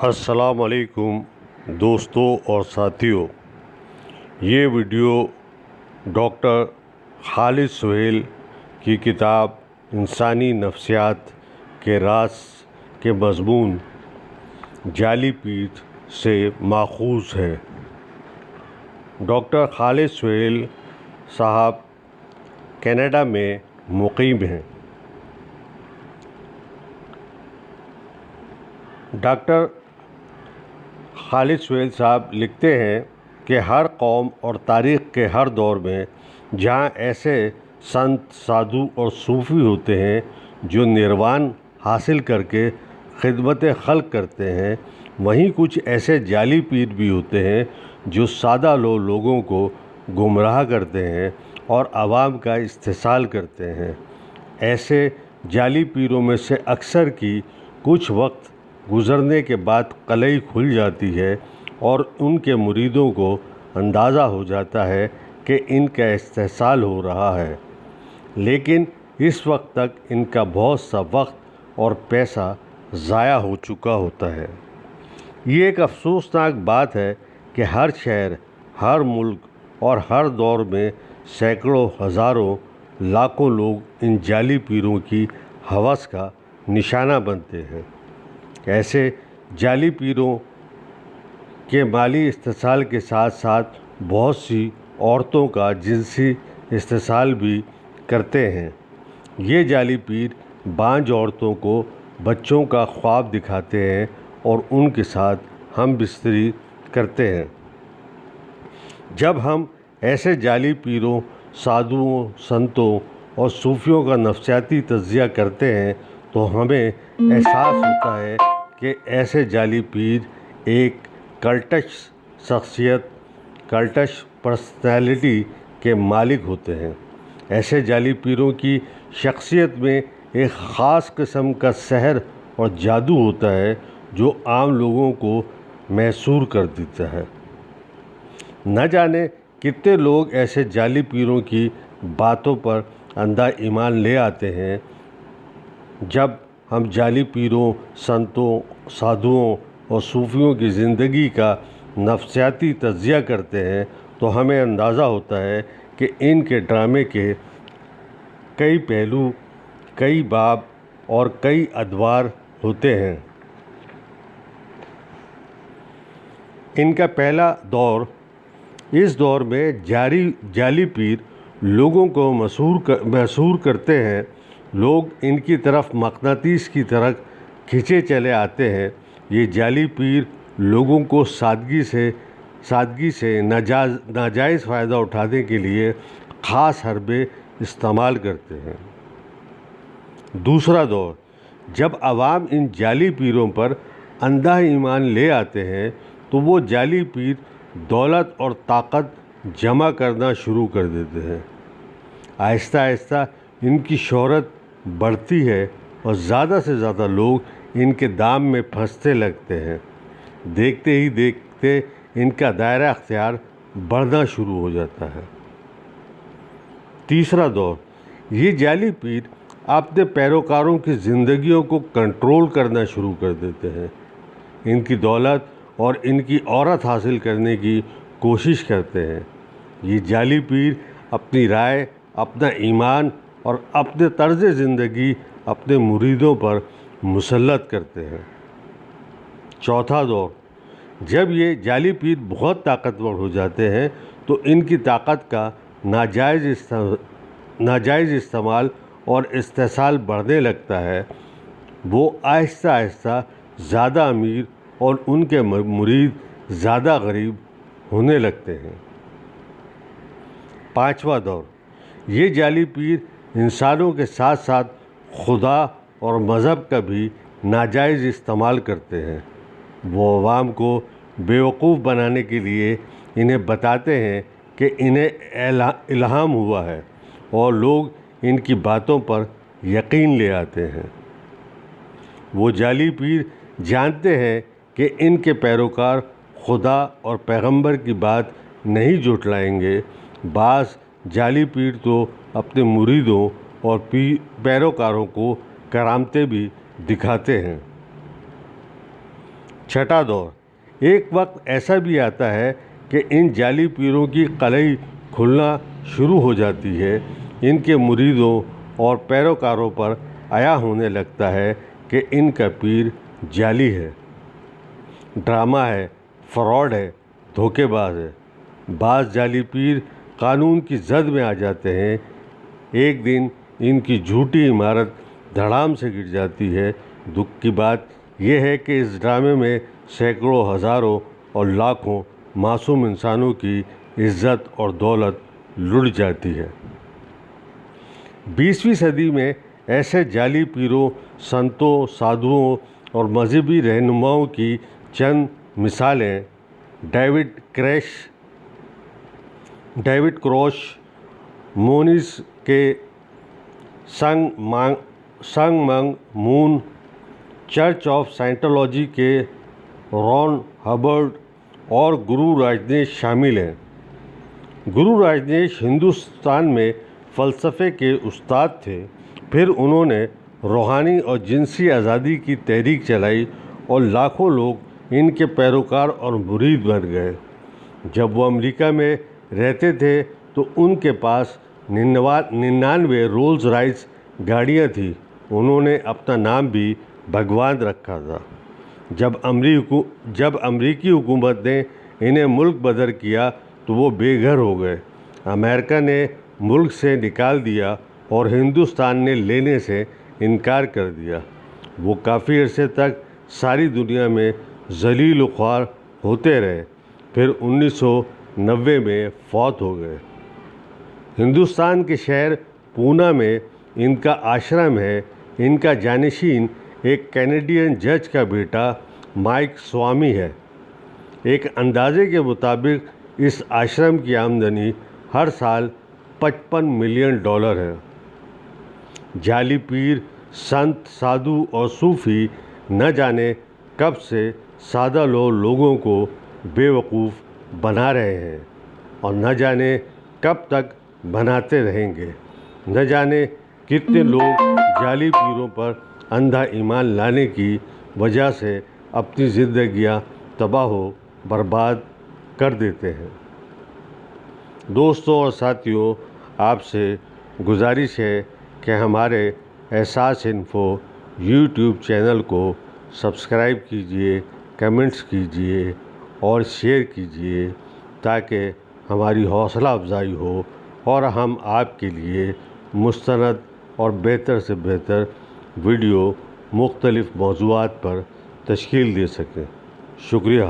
السلام علیکم دوستوں اور ساتھیوں، یہ ویڈیو ڈاکٹر خالد سہیل کی کتاب انسانی نفسیات کے راز کے مضمون جعلی پیر سے ماخوذ ہے۔ ڈاکٹر خالد سہیل صاحب کینیڈا میں مقیم ہیں۔ ڈاکٹر خالد سہیل صاحب لکھتے ہیں کہ ہر قوم اور تاریخ کے ہر دور میں جہاں ایسے سنت، سادھو اور صوفی ہوتے ہیں جو نروان حاصل کر کے خدمت خلق کرتے ہیں، وہیں کچھ ایسے جعلی پیر بھی ہوتے ہیں جو سادہ لوگوں کو گمراہ کرتے ہیں اور عوام کا استحصال کرتے ہیں۔ ایسے جعلی پیروں میں سے اکثر کی کچھ وقت گزرنے کے بعد قلعی کھل جاتی ہے اور ان کے مریدوں کو اندازہ ہو جاتا ہے کہ ان کا استحصال ہو رہا ہے، لیکن اس وقت تک ان کا بہت سا وقت اور پیسہ ضائع ہو چکا ہوتا ہے۔ یہ ایک افسوسناک بات ہے کہ ہر شہر، ہر ملک اور ہر دور میں سینکڑوں، ہزاروں، لاکھوں لوگ ان جعلی پیروں کی ہوس کا نشانہ بنتے ہیں۔ ایسے جعلی پیروں کے مالی استحصال کے ساتھ ساتھ بہت سی عورتوں کا جنسی استحصال بھی کرتے ہیں۔ یہ جعلی پیر بانجھ عورتوں کو بچوں کا خواب دکھاتے ہیں اور ان کے ساتھ ہم بستری کرتے ہیں۔ جب ہم ایسے جعلی پیروں، سادھوؤں، سنتوں اور صوفیوں کا نفسیاتی تجزیہ کرتے ہیں تو ہمیں احساس ہوتا ہے کہ ایسے جعلی پیر ایک کلٹش شخصیت، کلٹش پرسنالٹی کے مالک ہوتے ہیں۔ ایسے جعلی پیروں کی شخصیت میں ایک خاص قسم کا سحر اور جادو ہوتا ہے جو عام لوگوں کو محصور کر دیتا ہے۔ نہ جانے کتنے لوگ ایسے جعلی پیروں کی باتوں پر اندھا ایمان لے آتے ہیں۔ جب ہم جعلی پیروں، سنتوں، سادھوؤں اور صوفیوں کی زندگی کا نفسیاتی تجزیہ کرتے ہیں تو ہمیں اندازہ ہوتا ہے کہ ان کے ڈرامے کے کئی پہلو، کئی باب اور کئی ادوار ہوتے ہیں۔ ان کا پہلا دور، اس دور میں جعلی پیر لوگوں کو محصور کرتے ہیں۔ لوگ ان کی طرف مقناطیس کی طرح کھنچے چلے آتے ہیں۔ یہ جعلی پیر لوگوں کو سادگی سے ناجائز فائدہ اٹھانے کے لیے خاص حربے استعمال کرتے ہیں۔ دوسرا دور، جب عوام ان جعلی پیروں پر اندھا ایمان لے آتے ہیں تو وہ جعلی پیر دولت اور طاقت جمع کرنا شروع کر دیتے ہیں۔ آہستہ آہستہ ان کی شہرت بڑھتی ہے اور زیادہ سے زیادہ لوگ ان کے دام میں پھنستے لگتے ہیں۔ دیکھتے ہی دیکھتے ان کا دائرہ اختیار بڑھنا شروع ہو جاتا ہے۔ تیسرا دور، یہ جعلی پیر اپنے پیروکاروں کی زندگیوں کو کنٹرول کرنا شروع کر دیتے ہیں۔ ان کی دولت اور ان کی عورت حاصل کرنے کی کوشش کرتے ہیں۔ یہ جعلی پیر اپنی رائے، اپنا ایمان اور اپنے طرز زندگی اپنے مریدوں پر مسلط کرتے ہیں۔ چوتھا دور، جب یہ جعلی پیر بہت طاقتور ہو جاتے ہیں تو ان کی طاقت کا ناجائز استعمال اور استحصال بڑھنے لگتا ہے۔ وہ آہستہ آہستہ زیادہ امیر اور ان کے مرید زیادہ غریب ہونے لگتے ہیں۔ پانچواں دور، یہ جعلی پیر انسانوں کے ساتھ ساتھ خدا اور مذہب کا بھی ناجائز استعمال کرتے ہیں۔ وہ عوام کو بیوقوف بنانے کے لیے انہیں بتاتے ہیں کہ انہیں الہام ہوا ہے اور لوگ ان کی باتوں پر یقین لے آتے ہیں۔ وہ جعلی پیر جانتے ہیں کہ ان کے پیروکار خدا اور پیغمبر کی بات نہیں جھٹلائیں گے۔ بعض جعلی پیر تو اپنے مریدوں اور پیروکاروں کو کرامتیں بھی دکھاتے ہیں۔ چھٹا دور، ایک وقت ایسا بھی آتا ہے کہ ان جعلی پیروں کی قلعی کھلنا شروع ہو جاتی ہے، ان کے مریدوں اور پیروکاروں پر عیا ہونے لگتا ہے کہ ان کا پیر جعلی ہے، ڈرامہ ہے، فراڈ ہے، دھوکے باز ہے۔ بعض جعلی پیر قانون کی زد میں آ جاتے ہیں، ایک دن ان کی جھوٹی عمارت دھڑام سے گر جاتی ہے۔ دکھ کی بات یہ ہے کہ اس ڈرامے میں سینکڑوں، ہزاروں اور لاکھوں معصوم انسانوں کی عزت اور دولت لٹ جاتی ہے۔ 20ویں صدی میں ایسے جعلی پیروں، سنتوں، سادھوؤں اور مذہبی رہنماؤں کی چند مثالیں ڈیوڈ کروش، مونیز کے سنگ منگ مون، چرچ آف سائنٹولوجی کے رون ہبرڈ اور گرو راجنیش شامل ہیں۔ گرو راجنیش ہندوستان میں فلسفے کے استاد تھے، پھر انہوں نے روحانی اور جنسی آزادی کی تحریک چلائی اور لاکھوں لوگ ان کے پیروکار اور مرید بن گئے۔ جب وہ امریکہ میں رہتے تھے تو ان کے پاس 99 رولز رائس گاڑیاں تھیں، انہوں نے اپنا نام بھی بھگوان رکھا تھا۔ جب امریکی حکومت نے انہیں ملک بدر کیا تو وہ بے گھر ہو گئے، امریکہ نے ملک سے نکال دیا اور ہندوستان نے لینے سے انکار کر دیا۔ وہ کافی عرصے تک ساری دنیا میں ذلیل و خوار ہوتے رہے، پھر 1990 میں فوت ہو گئے۔ ہندوستان کے شہر پونا میں ان کا آشرم ہے۔ ان کا جانشین ایک کینیڈین جج کا بیٹا مائک سوامی ہے۔ ایک اندازے کے مطابق اس آشرم کی آمدنی ہر سال $55 ملین ہے۔ جعلی پیر، سنت، سادھو اور صوفی نہ جانے کب سے سادہ لوگوں کو بے وقوف بنا رہے ہیں اور نہ جانے کب تک بناتے رہیں گے۔ نہ جانے کتنے لوگ جعلی پیروں پر اندھا ایمان لانے کی وجہ سے اپنی زندگیاں تباہ و برباد کر دیتے ہیں۔ دوستوں اور ساتھیوں، آپ سے گزارش ہے کہ ہمارے احساس انفو یوٹیوب چینل کو سبسکرائب کیجیے، کمنٹس کیجیے اور شیئر کیجیے تاکہ ہماری حوصلہ افزائی ہو اور ہم آپ کے لیے مستند اور بہتر سے بہتر ویڈیو مختلف موضوعات پر تشکیل دے سکیں۔ شکریہ۔